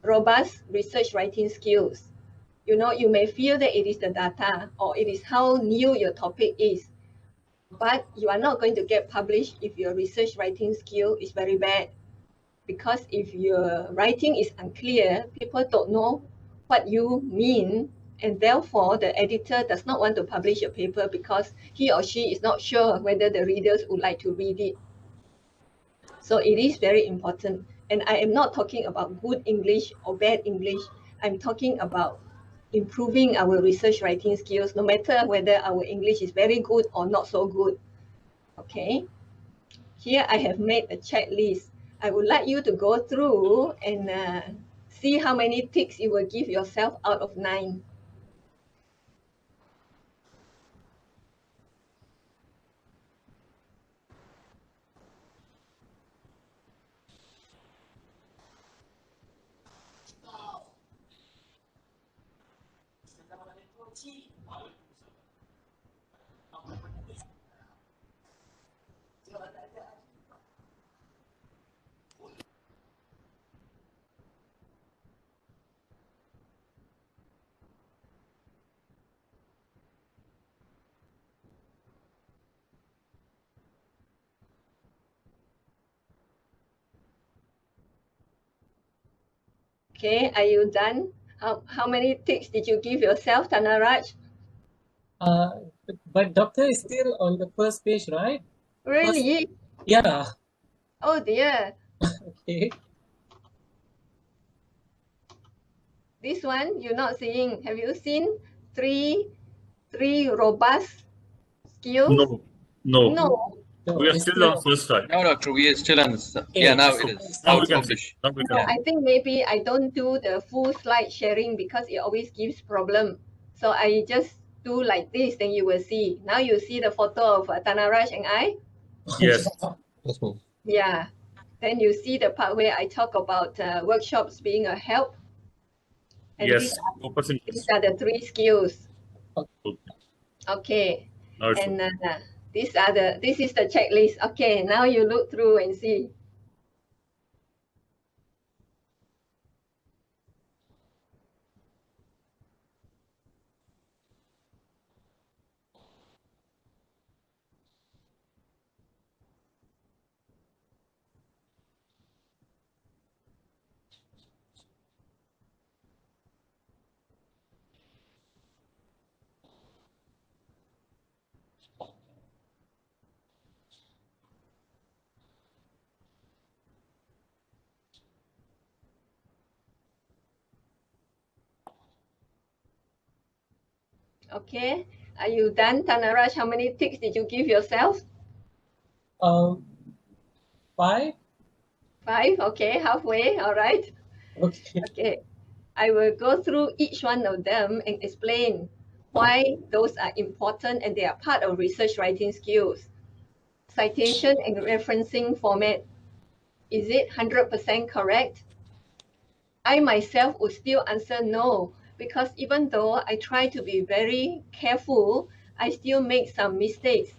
robust research writing skills. You know, you may feel that it is the data or it is how new your topic is, but you are not going to get published if your research writing skill is very bad. Because if your writing is unclear, people don't know what you mean, and therefore the editor does not want to publish a paper because he or she is not sure whether the readers would like to read it. So it is very important. And I am not talking about good English or bad English. I'm talking about improving our research writing skills, no matter whether our English is very good or not so good. Okay. Here I have made a checklist. I would like you to go through and see how many ticks you will give yourself out of 9. Okay, are you done? How many ticks did you give yourself, Tanaraj? But doctor is still on the first page, right? Really? First, yeah. Oh dear. Okay. This one you're not seeing. Have you seen three robust skills? No, no. No. We are still on first slide. No, doctor, we are still on this. Okay, Yeah, now so it is. Now Now we it's can published. see. Now we can No, see. I think maybe I don't do the full slide sharing because it always gives problem. So I just do like this, then you will see. Now you see the photo of Tanaraj and I? Yes. Let's move. Yeah. Then you see the part where I talk about workshops being a help. And Yes. Focus in. these are the 3 skills. Okay. Okay. Now it's And this is the checklist. Okay, now you look through and see. Okay. Are you done, Tanaraj? How many ticks did you give yourself? 5. 5. Okay, halfway. All right. Okay. Okay. I will go through each one of them and explain why those are important and they are part of research writing skills. Citation and referencing format. Is it 100% correct? I myself would still answer no, because even though I try to be very careful, I still make some mistakes.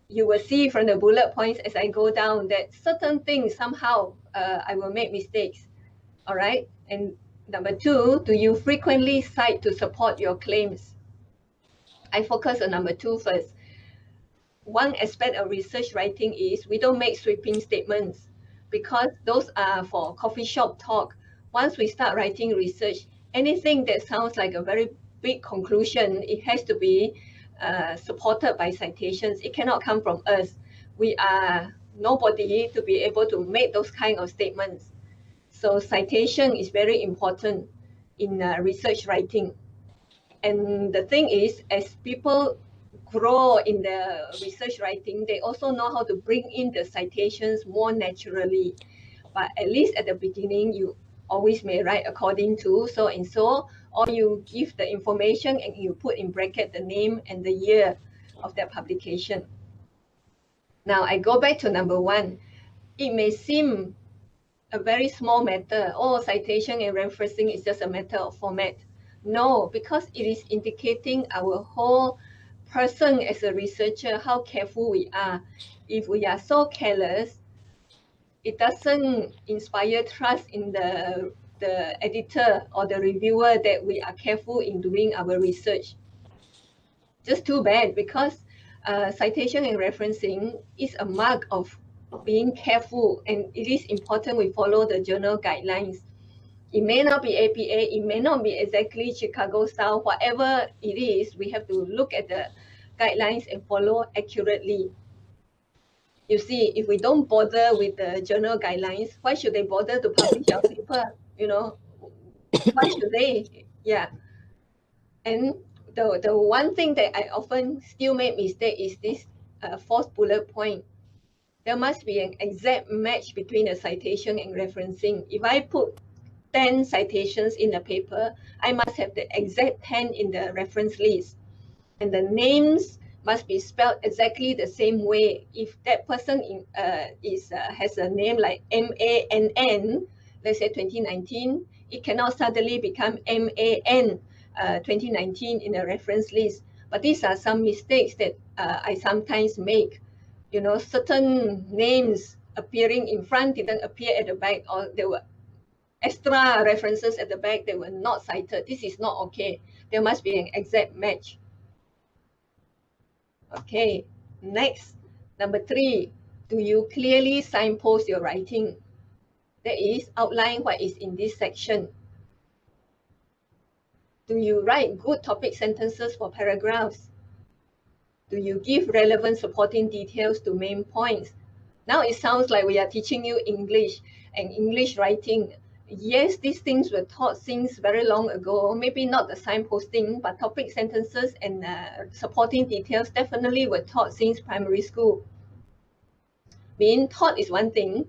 You will see from the bullet points as I go down that certain things somehow I will make mistakes. All right. And number 2, do you frequently cite to support your claims? I focus on number 2 first. One aspect of research writing is we don't make sweeping statements because those are for coffee shop talk. Once we start writing research, anything that sounds like a very big conclusion, it has to be supported by citations. It cannot come from us. We are nobody to be able to make those kind of statements. So citation is very important in research writing. And the thing is, as people grow in the research writing, they also know how to bring in the citations more naturally. But at least at the beginning, you always may write according to so and so, or you give the information and you put in bracket the name and the year of that publication. Now I go back to number 1. It may seem a very small matter. Oh, citation and referencing is just a matter of format. No, because it is indicating our whole person as a researcher, how careful we are. If we are so careless, it doesn't inspire trust in the editor or the reviewer that we are careful in doing our research. Just too bad, because citation and referencing is a mark of being careful, and it is important we follow the journal guidelines. It may not be APA, it may not be exactly Chicago style, whatever it is, we have to look at the guidelines and follow accurately. You see, if we don't bother with the journal guidelines, why should they bother to publish our paper? You know, why should they? Yeah. And the one thing that I often still make mistake is this fourth bullet point. There must be an exact match between a citation and referencing. If I put 10 citations in a paper, I must have the exact 10 in the reference list. And the names must be spelled exactly the same way. If that person has a name like MANN, let's say 2019, it cannot suddenly become MAN 2019 in a reference list. But these are some mistakes that I sometimes make. You know, certain names appearing in front didn't appear at the back, or there were extra references at the back that were not cited. This is not okay. There must be an exact match. Okay, next, number 3, do you clearly signpost your writing? That is, outline what is in this section. Do you write good topic sentences for paragraphs? Do you give relevant supporting details to main points? Now it sounds like we are teaching you English and English writing. Yes, these things were taught since very long ago, maybe not the signposting, but topic sentences and supporting details definitely were taught since primary school. Being taught is one thing,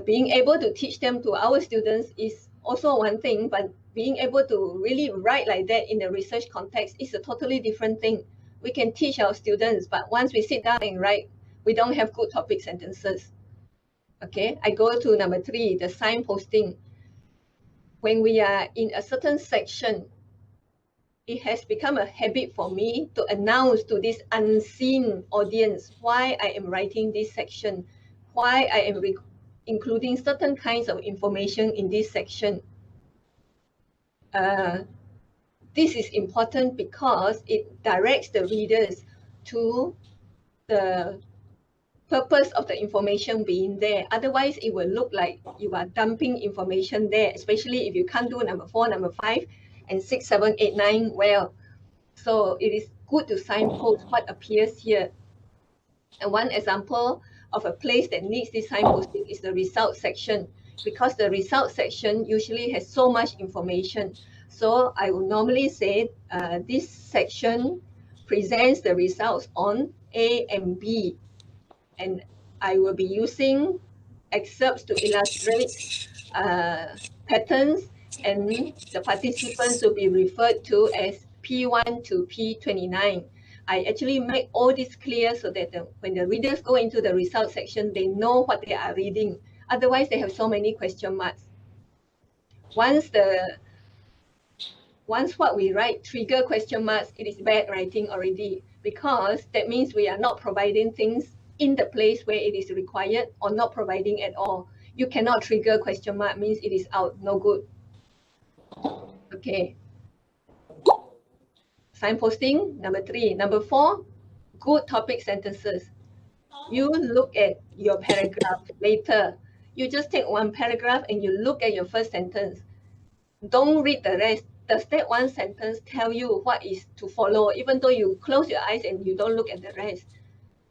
being able to teach them to our students is also one thing, but being able to really write like that in the research context is a totally different thing. We can teach our students, but once we sit down and write, we don't have good topic sentences. Okay, I go to number 3, the signposting. When we are in a certain section, it has become a habit for me to announce to this unseen audience why I am writing this section, why I am including certain kinds of information in this section. This is important because it directs the readers to the purpose of the information being there. Otherwise, it will look like you are dumping information there, especially if you can't do number 4, number 5, and 6, 7, 8, 9 well. So it is good to signpost what appears here. And one example of a place that needs this signposting is the results section, because the results section usually has so much information. So I would normally say this section presents the results on A and B. And I will be using excerpts to illustrate patterns, and the participants will be referred to as P1 to P29. I actually make all this clear so that when the readers go into the results section, they know what they are reading. Otherwise, they have so many question marks. Once what we write trigger question marks, it is bad writing already, because that means we are not providing things in the place where it is required, or not providing at all. You cannot trigger question mark, means it is out, no good. Okay. Signposting, number 3. Number 4, good topic sentences. You look at your paragraph later. You just take one paragraph and you look at your first sentence. Don't read the rest. Does that one sentence tell you what is to follow, even though you close your eyes and you don't look at the rest?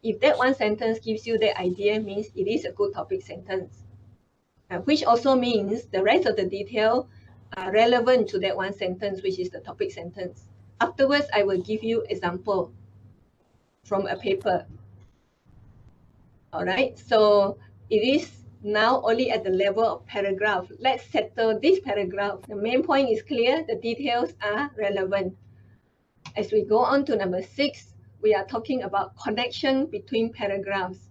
If that one sentence gives you that idea, means it is a good topic sentence, which also means the rest of the detail are relevant to that one sentence, which is the topic sentence. Afterwards, I will give you example from a paper. All right, so it is now only at the level of paragraph. Let's settle this paragraph. The main point is clear, the details are relevant. As we go on to number 6, we are talking about connection between paragraphs.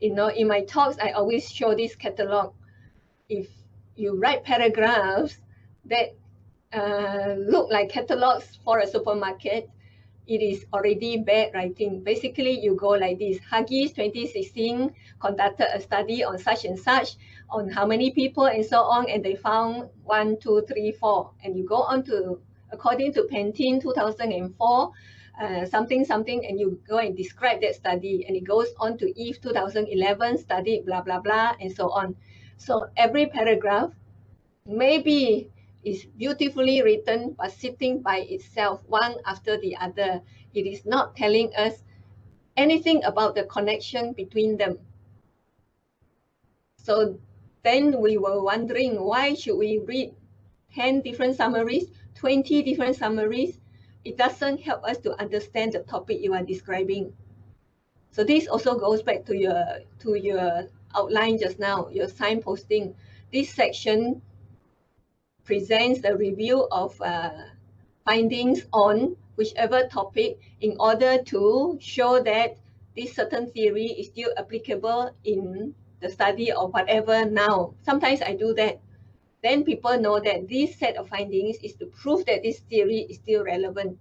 You know, in my talks, I always show this catalog. If you write paragraphs that look like catalogs for a supermarket, it is already bad writing. Basically, you go like this. Huggies 2016 conducted a study on such and such, on how many people and so on, and they found 1, 2, 3, 4. And you go on to, according to Pantene 2004, something, something, and you go and describe that study. And it goes on to Eve 2011 study, blah, blah, blah, and so on. So every paragraph maybe is beautifully written, but sitting by itself, one after the other. It is not telling us anything about the connection between them. So then we were wondering, why should we read 10 different summaries, 20 different summaries? It doesn't help us to understand the topic you are describing. So this also goes back to your outline just now, your signposting. This section presents the review of findings on whichever topic in order to show that this certain theory is still applicable in the study or whatever now. Sometimes I do that. Then people know that this set of findings is to prove that this theory is still relevant.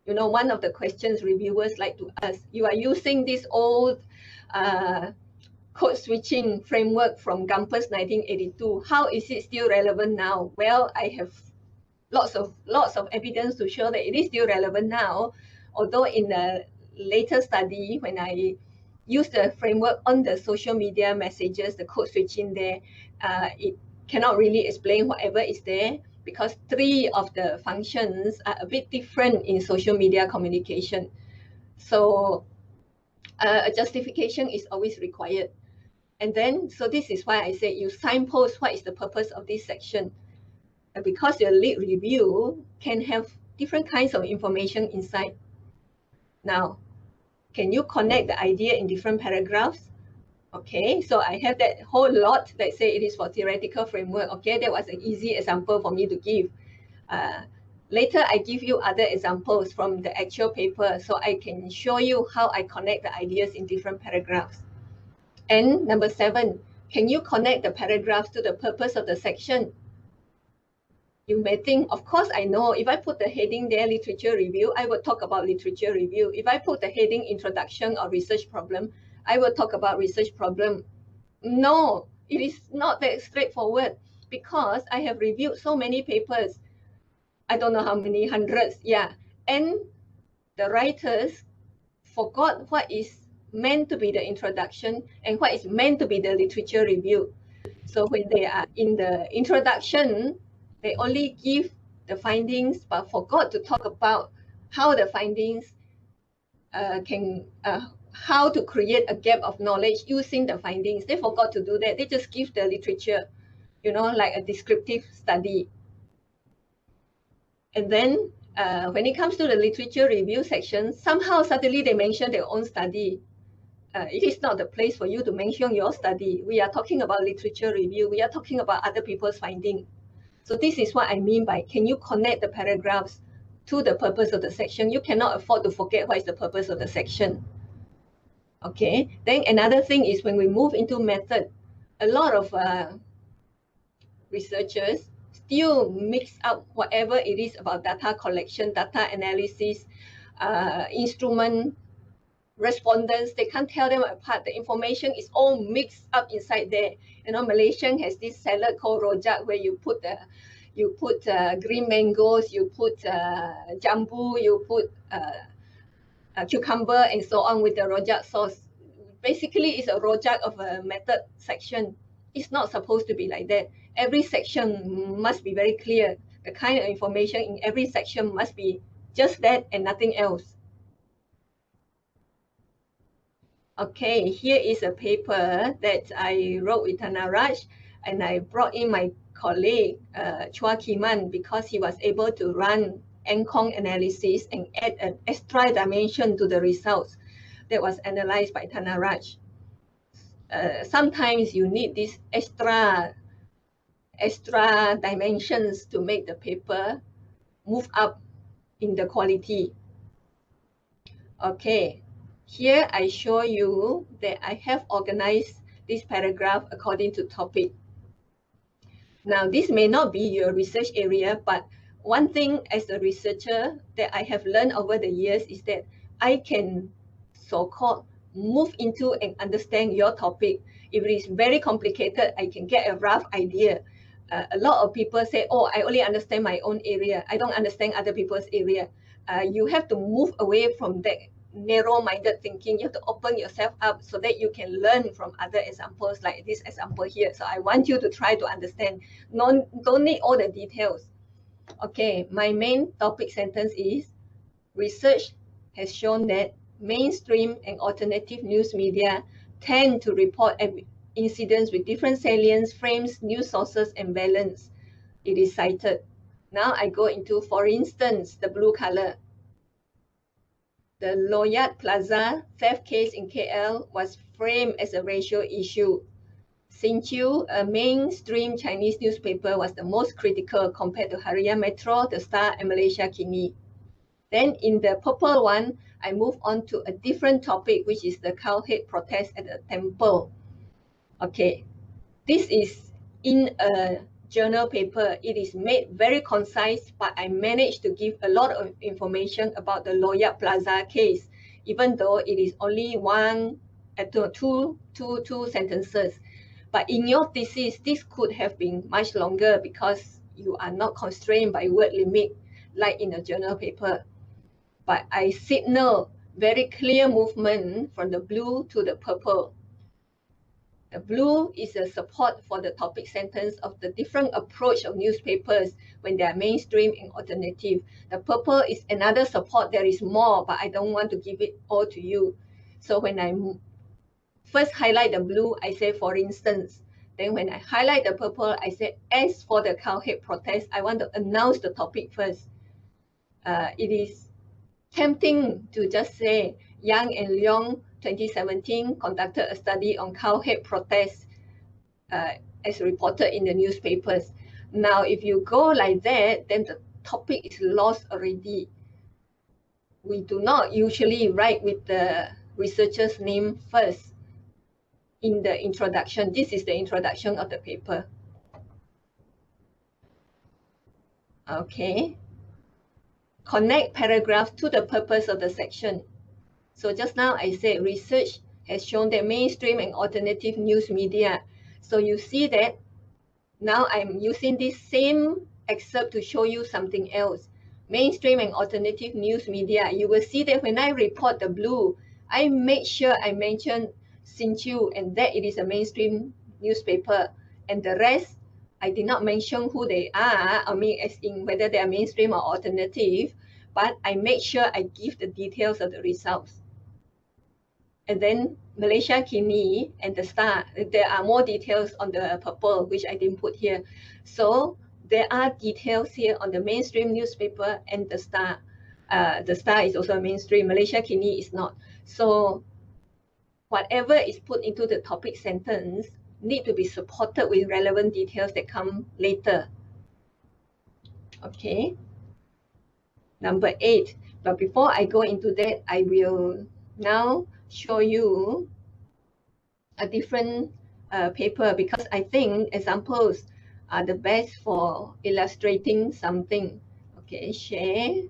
You know, one of the questions reviewers like to ask, you are using this old code switching framework from Gumpers 1982. How is it still relevant now? Well, I have lots of evidence to show that it is still relevant now. Although in the later study, when I used the framework on the social media messages, the code switching there, it cannot really explain whatever is there, because 3 of the functions are a bit different in social media communication. So a justification is always required. And then, so this is why I say you signpost what is the purpose of this section. Because your lead review can have different kinds of information inside. Now, can you connect the idea in different paragraphs? Okay, so I have that whole lot that say it is for theoretical framework. Okay, that was an easy example for me to give. Later, I give you other examples from the actual paper, so I can show you how I connect the ideas in different paragraphs. And number 7, can you connect the paragraphs to the purpose of the section? You may think, of course I know, if I put the heading there, literature review, I will talk about literature review. If I put the heading introduction or research problem, I will talk about research problem. No, it is not that straightforward, because I have reviewed so many papers. I don't know how many hundreds, yeah. And the writers forgot what is meant to be the introduction and what is meant to be the literature review. So when they are in the introduction, they only give the findings, but forgot to talk about how the findings how to create a gap of knowledge using the findings. They forgot to do that. They just give the literature, you know, like a descriptive study. And then when it comes to the literature review section, somehow suddenly they mention their own study. It is not the place for you to mention your study. We are talking about literature review. We are talking about other people's findings. So this is what I mean by, can you connect the paragraphs to the purpose of the section? You cannot afford to forget what is the purpose of the section. Okay, then another thing is when we move into method, a lot of researchers still mix up whatever it is about data collection, data analysis, instrument, respondents. They can't tell them apart. The information is all mixed up inside there. You know, Malaysian has this salad called rojak, where you put green mangoes, you put jambu, you put cucumber and so on with the rojak sauce. Basically, it's a rojak of a method section. It's not supposed to be like that. Every section must be very clear. The kind of information in every section must be just that and nothing else. Okay, here is a paper that I wrote with Tanaraj, and I brought in my colleague, Chua Kiman, because he was able to run Ankong analysis and add an extra dimension to the results that was analyzed by Tanaraj. Sometimes you need these extra dimensions to make the paper move up in the quality. Okay, here I show you that I have organized this paragraph according to topic. Now, this may not be your research area, but one thing as a researcher that I have learned over the years is that I can so-called move into and understand your topic. If it is very complicated, I can get a rough idea. A lot of people say, oh, I only understand my own area. I don't understand other people's area. You have to move away from that narrow-minded thinking. You have to open yourself up so that you can learn from other examples like this example here. So I want you to try to understand. Don't need all the details. Okay, my main topic sentence is, research has shown that mainstream and alternative news media tend to report incidents with different salience, frames, news sources, and balance. It is cited. Now I go into, for instance, the blue color. The Loyat Plaza theft case in KL was framed as a racial issue. Xinqiu, a mainstream Chinese newspaper, was the most critical compared to Harian Metro, The Star, and Malaysia Kini. Then in the purple one, I move on to a different topic, which is the cowhead protest at the temple. Okay, this is in a journal paper. It is made very concise, but I managed to give a lot of information about the Loyat Plaza case, even though it is only two sentences. But in your thesis, this could have been much longer because you are not constrained by word limit like in a journal paper. But I signal very clear movement from the blue to the purple. The blue is a support for the topic sentence of the different approach of newspapers when they are mainstream and alternative. The purple is another support. There is more, but I don't want to give it all to you. So when I first highlight the blue, I say, for instance. Then when I highlight the purple, I say, as for the cowhead protest, I want to announce the topic first. It is tempting to just say, Yang and Leong 2017 conducted a study on cowhead protests as reported in the newspapers. Now, if you go like that, then the topic is lost already. We do not usually write with the researcher's name first in the introduction. This is the introduction of the paper. Okay. Connect paragraphs to the purpose of the section. So just now I said research has shown that mainstream and alternative news media. So you see that now I'm using this same excerpt to show you something else. Mainstream and alternative news media. You will see that when I report the blue, I make sure I mention Xinqiu and that it is a mainstream newspaper. And the rest, I did not mention who they are, I mean as in whether they are mainstream or alternative, but I make sure I give the details of the results. And then Malaysia Kini and the Star, there are more details on the purple, which I didn't put here. So there are details here on the mainstream newspaper and the Star. The Star is also a mainstream, Malaysia Kini is not. So whatever is put into the topic sentence need to be supported with relevant details that come later. Okay. Number 8. But before I go into that, I will now show you a different paper because I think examples are the best for illustrating something. Okay, share,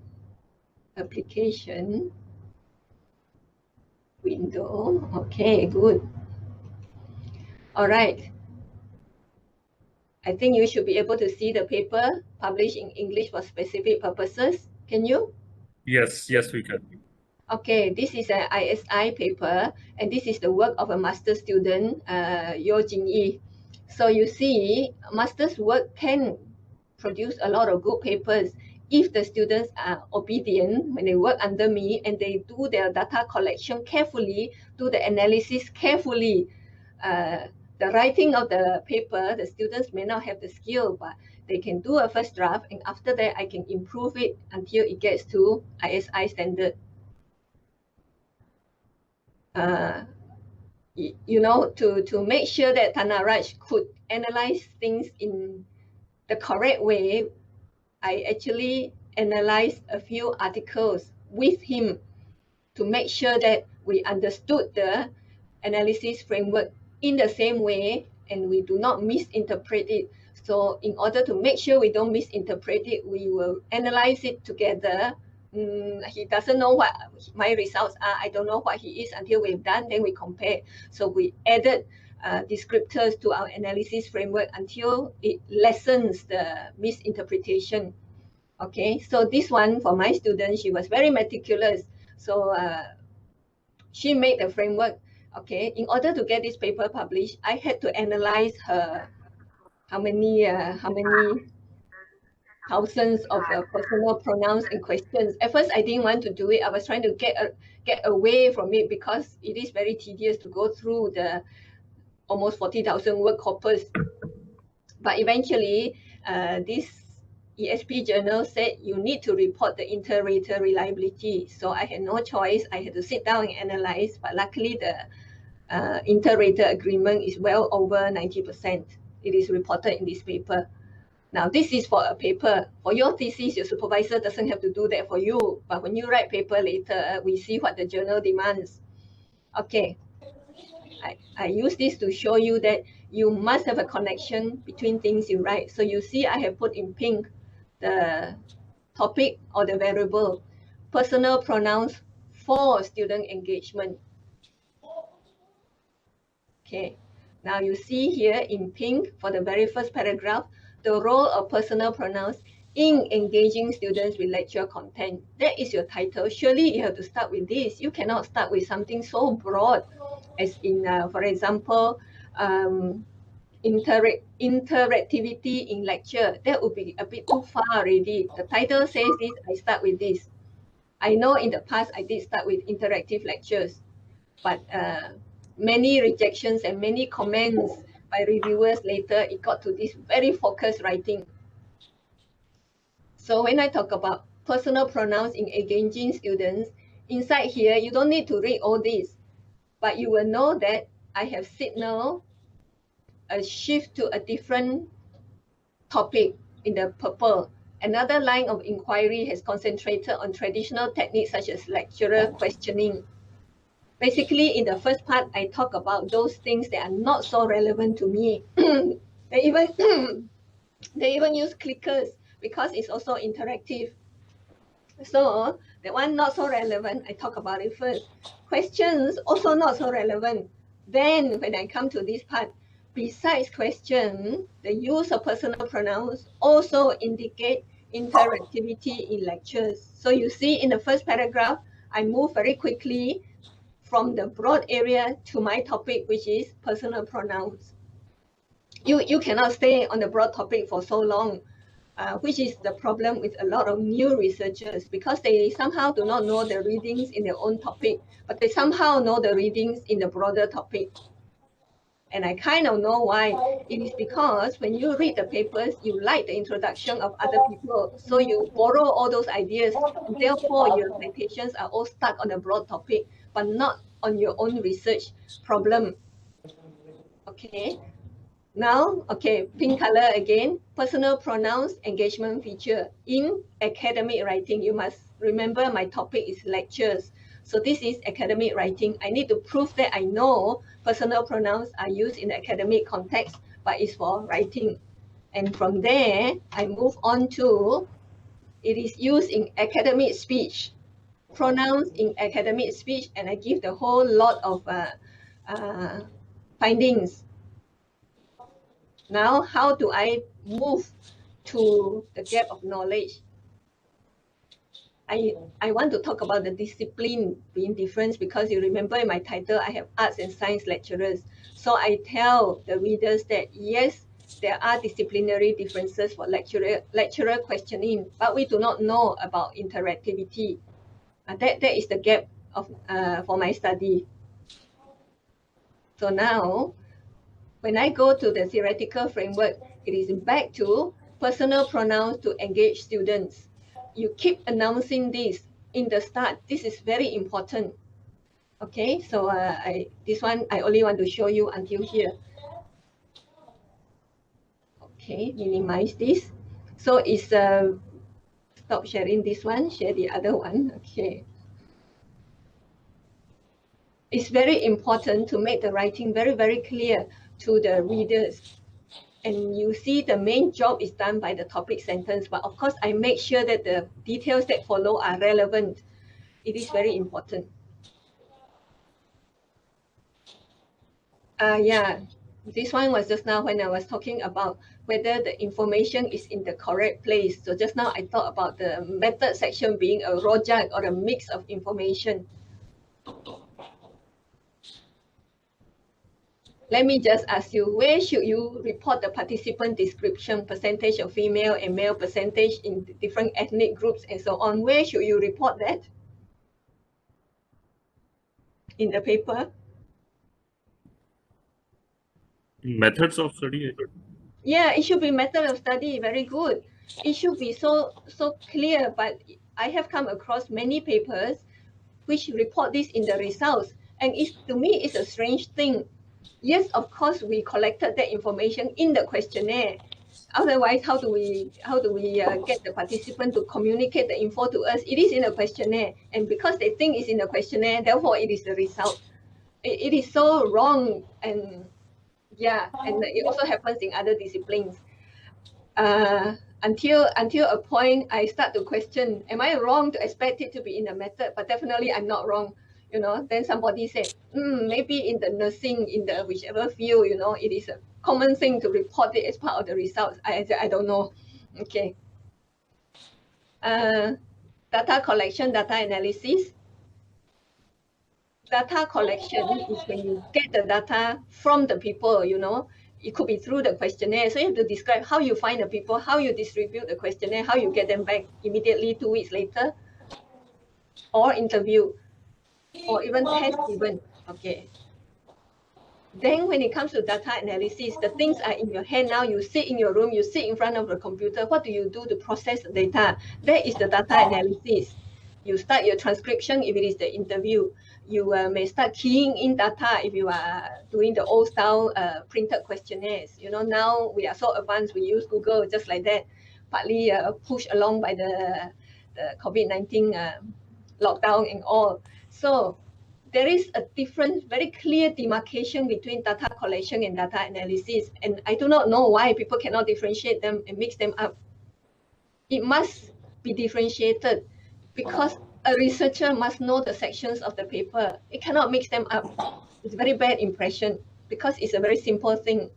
application, window. Okay, good. All right. I think you should be able to see the paper published in English for specific purposes. Can you? Yes, we can. Okay, this is an ISI paper, and this is the work of a master's student, Yo Jingyi. So you see, master's work can produce a lot of good papers if the students are obedient when they work under me and they do their data collection carefully, do the analysis carefully. The writing of the paper, the students may not have the skill, but they can do a first draft, and after that, I can improve it until it gets to ISI standard. You know, to make sure that Tanaraj could analyze things in the correct way, I actually analyzed a few articles with him to make sure that we understood the analysis framework in the same way and we do not misinterpret it. So in order to make sure we don't misinterpret it, we will analyze it together. He doesn't know what my results are. I don't know what he is until we've done, then we compare. So we added descriptors to our analysis framework until it lessens the misinterpretation. Okay, so this one for my student, she was very meticulous. So she made the framework. Okay, in order to get this paper published, I had to analyze her how many thousands of personal pronouns and questions. At first, I didn't want to do it. I was trying to get away from it because it is very tedious to go through the almost 40,000 word corpus. But eventually, this ESP journal said you need to report the inter-rater reliability. So I had no choice. I had to sit down and analyze. But luckily, the inter-rater agreement is well over 90%. It is reported in this paper. Now, this is for a paper. For your thesis, your supervisor doesn't have to do that for you. But when you write paper later, we see what the journal demands. Okay. I use this to show you that you must have a connection between things you write. So you see I have put in pink the topic or the variable, personal pronouns for student engagement. Okay, now you see here in pink for the very first paragraph, the role of personal pronouns in engaging students with lecture content. That is your title. Surely you have to start with this. You cannot start with something so broad as in, for example, interactivity in lecture. That would be a bit too far already. The title says this, I start with this. I know in the past I did start with interactive lectures, but many rejections and many comments by reviewers later, it got to this very focused writing. So when I talk about personal pronouns in engaging students, inside here, you don't need to read all this, but you will know that I have signaled a shift to a different topic in the purple. Another line of inquiry has concentrated on traditional techniques such as lecturer questioning. Basically, in the first part, I talk about those things that are not so relevant to me. They even use clickers because it's also interactive. So the one not so relevant, I talk about it first. Questions also not so relevant. Then when I come to this part, besides question, the use of personal pronouns also indicate interactivity in lectures. So you see in the first paragraph, I move very quickly from the broad area to my topic, which is personal pronouns. You cannot stay on the broad topic for so long, which is the problem with a lot of new researchers, because they somehow do not know the readings in their own topic, but they somehow know the readings in the broader topic. And I kind of know why. It is because when you read the papers, you like the introduction of other people. So you borrow all those ideas, and therefore your citations are all stuck on the broad topic, but not on your own research problem. Okay. Now, okay, pink color again, personal pronouns engagement feature in academic writing. You must remember my topic is lectures. So this is academic writing. I need to prove that I know personal pronouns are used in the academic context, but it's for writing. And from there, I move on to, it is used in academic speech, pronouns in academic speech, and I give the whole lot of findings. Now, how do I move to the gap of knowledge? I want to talk about the discipline being different, because you remember in my title, I have arts and science lecturers. So I tell the readers that yes, there are disciplinary differences for lecturer questioning, but we do not know about interactivity. That is the gap of for my study. So now, when I go to the theoretical framework, it is back to personal pronouns to engage students. You keep announcing this in the start. This is very important. Okay, so this one I only want to show you until here. Okay, minimize this. So it's stop sharing this one, share the other one. Okay. It's very important to make the writing very, very clear to the readers. and you see the main job is done by the topic sentence, but of course I make sure that the details that follow are relevant. It is very important. Yeah, this one was just now when I was talking about whether the information is in the correct place. So just now I thought about the method section being a rojak or a mix of information. Let me just ask you, where should you report the participant description, percentage of female and male percentage in different ethnic groups and so on? Where should you report that? In the paper? Methods of study. Yeah, it should be method of study. Very good. It should be so clear, but I have come across many papers which report this in the results. And to me, it's a strange thing. Yes, of course, we collected that information in the questionnaire. Otherwise, how do we get the participant to communicate the info to us? It is in a questionnaire, and because they think it's in a questionnaire, therefore it is the result. It is so wrong, and yeah, and it also happens in other disciplines. Until a point, I start to question: am I wrong to expect it to be in the method? But definitely, I'm not wrong. You know, then somebody said, maybe in the nursing, in the whichever field, you know, it is a common thing to report it as part of the results. I don't know. Okay. Data collection, data analysis. Data collection is when you get the data from the people, you know. It could be through the questionnaire. So you have to describe how you find the people, how you distribute the questionnaire, how you get them back immediately 2 weeks later, or interview, or even test even. Okay. Then when it comes to data analysis, the things are in your hand now. You sit in your room, you sit in front of the computer. What do you do to process the data? That is the data analysis. You start your transcription if it is the interview. You may start keying in data if you are doing the old style printed questionnaires. You know, now we are so advanced, we use Google just like that, partly pushed along by the COVID-19 lockdown and all. So there is a different, very clear demarcation between data collection and data analysis. And I do not know why people cannot differentiate them and mix them up. It must be differentiated because a researcher must know the sections of the paper. It cannot mix them up. It's a very bad impression because it's a very simple thing.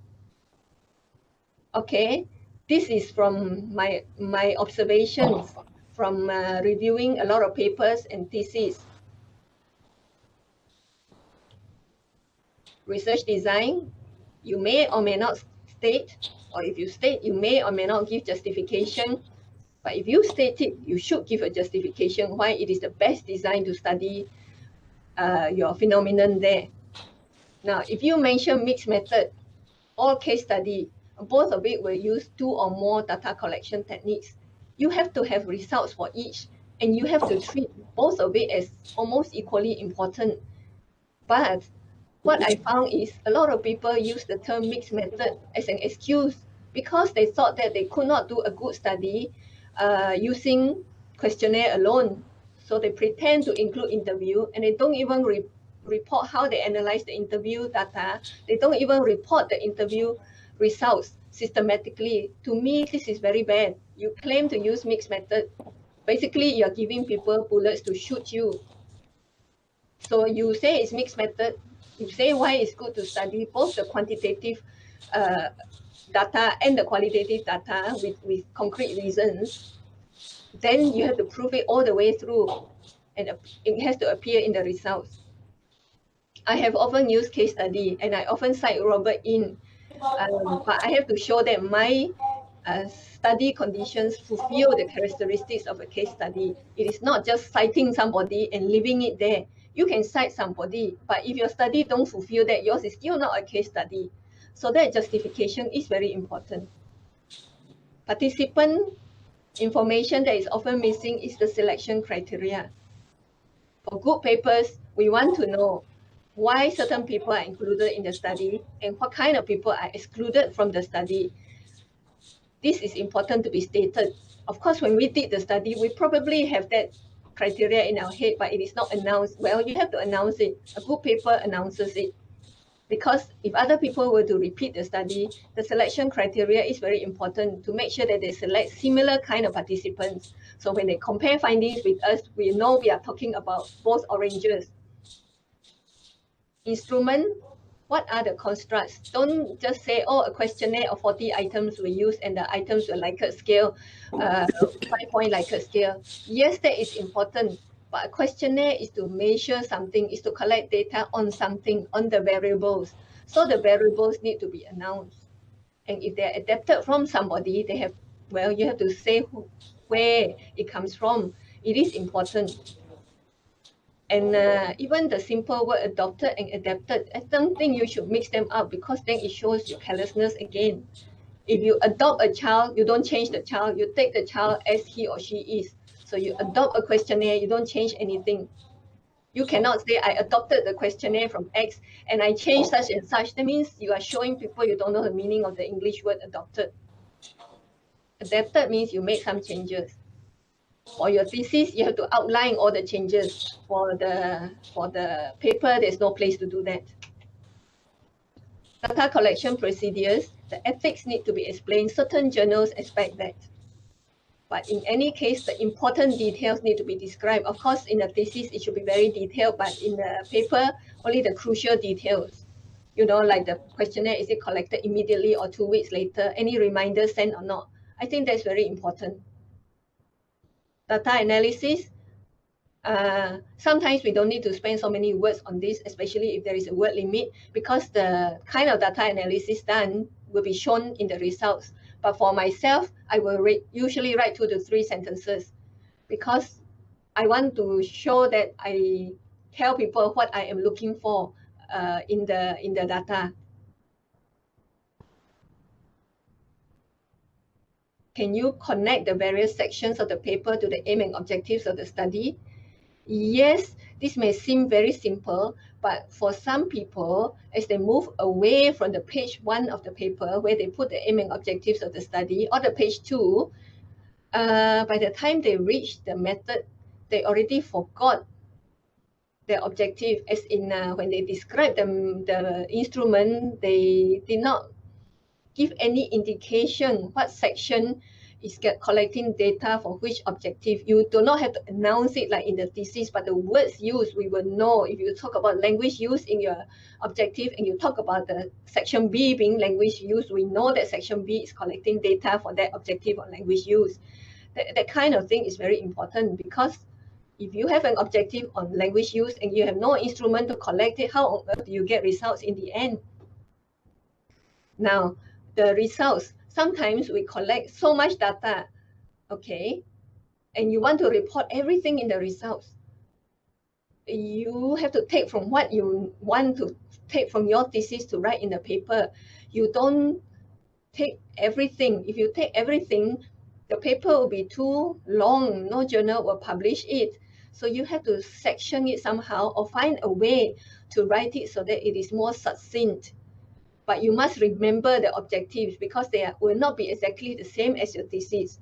Okay, this is from my observations from reviewing a lot of papers and theses. Research design, you may or may not state, or if you state, you may or may not give justification. But if you state it, you should give a justification why it is the best design to study your phenomenon there. Now, if you mention mixed method or case study, both of it will use 2 or more data collection techniques. You have to have results for each, and you have to treat both of it as almost equally important. But what I found is a lot of people use the term mixed method as an excuse because they thought that they could not do a good study using questionnaire alone. So they pretend to include interview and they don't even report how they analyze the interview data. They don't even report the interview results systematically. To me, this is very bad. You claim to use mixed method. Basically, you're giving people bullets to shoot you. So you say it's mixed method. You say why it's good to study both the quantitative data and the qualitative data with concrete reasons. Then you have to prove it all the way through, and it has to appear in the results. I have often used case study, and I often cite Robert In, but I have to show that my study conditions fulfill the characteristics of a case study. It is not just citing somebody and leaving it there. You can cite somebody, but if your study don't fulfill that, yours is still not a case study. So that justification is very important. Participant information that is often missing is the selection criteria. For good papers, we want to know why certain people are included in the study and what kind of people are excluded from the study. This is important to be stated. Of course, when we did the study, we probably have that criteria in our head, but it is not announced. Well, you have to announce it. A good paper announces it. Because if other people were to repeat the study, the selection criteria is very important to make sure that they select similar kind of participants. So when they compare findings with us, we know we are talking about both oranges. Instrument, what are the constructs? Don't just say, oh, a questionnaire of 40 items were used and the items were Likert scale, 5-point Likert scale. Yes, that is important. But a questionnaire is to measure something, is to collect data on something, on the variables. So the variables need to be announced. And if they're adapted from somebody, they have, well, you have to say where it comes from. It is important. And even the simple word adopted and adapted, I don't think you should mix them up because then it shows your carelessness again. If you adopt a child, you don't change the child, you take the child as he or she is. So you adopt a questionnaire, you don't change anything. You cannot say, I adopted the questionnaire from X and I changed such and such. That means you are showing people you don't know the meaning of the English word adopted. Adapted means you make some changes. For your thesis, you have to outline all the changes. For the paper, there's no place to do that. Data collection procedures, the ethics need to be explained. Certain journals expect that. But in any case, the important details need to be described. Of course, in a thesis, it should be very detailed, but in the paper, only the crucial details. You know, like the questionnaire, is it collected immediately or 2 weeks later? Any reminders sent or not? I think that's very important. Data analysis, sometimes we don't need to spend so many words on this, especially if there is a word limit, because the kind of data analysis done will be shown in the results. But for myself, I will usually write 2 to 3 sentences because I want to show that I tell people what I am looking for in the data. Can you connect the various sections of the paper to the aim and objectives of the study? Yes, this may seem very simple, but for some people, as they move away from the page 1 of the paper, where they put the aim and objectives of the study, or the page 2, by the time they reach the method, they already forgot their objective, as in when they describe the instrument, they did not give any indication what section is collecting data for which objective. You do not have to announce it like in the thesis, but the words used, we will know. If you talk about language use in your objective and you talk about the section B being language use, we know that section B is collecting data for that objective on language use. That kind of thing is very important, because if you have an objective on language use and you have no instrument to collect it, how on earth do you get results in the end? Now, the results, sometimes we collect so much data, okay, and you want to report everything in the results. You have to take from what you want to take from your thesis to write in the paper. You don't take everything. If you take everything, the paper will be too long. No journal will publish it. So you have to section it somehow or find a way to write it so that it is more succinct. But you must remember the objectives, because they will not be exactly the same as your thesis.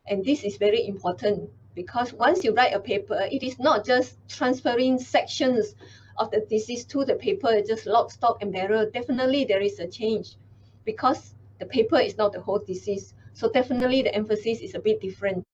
And this is very important, because once you write a paper, it is not just transferring sections of the thesis to the paper, just lock, stock, and barrel. Definitely there is a change, because the paper is not the whole thesis. So definitely the emphasis is a bit different.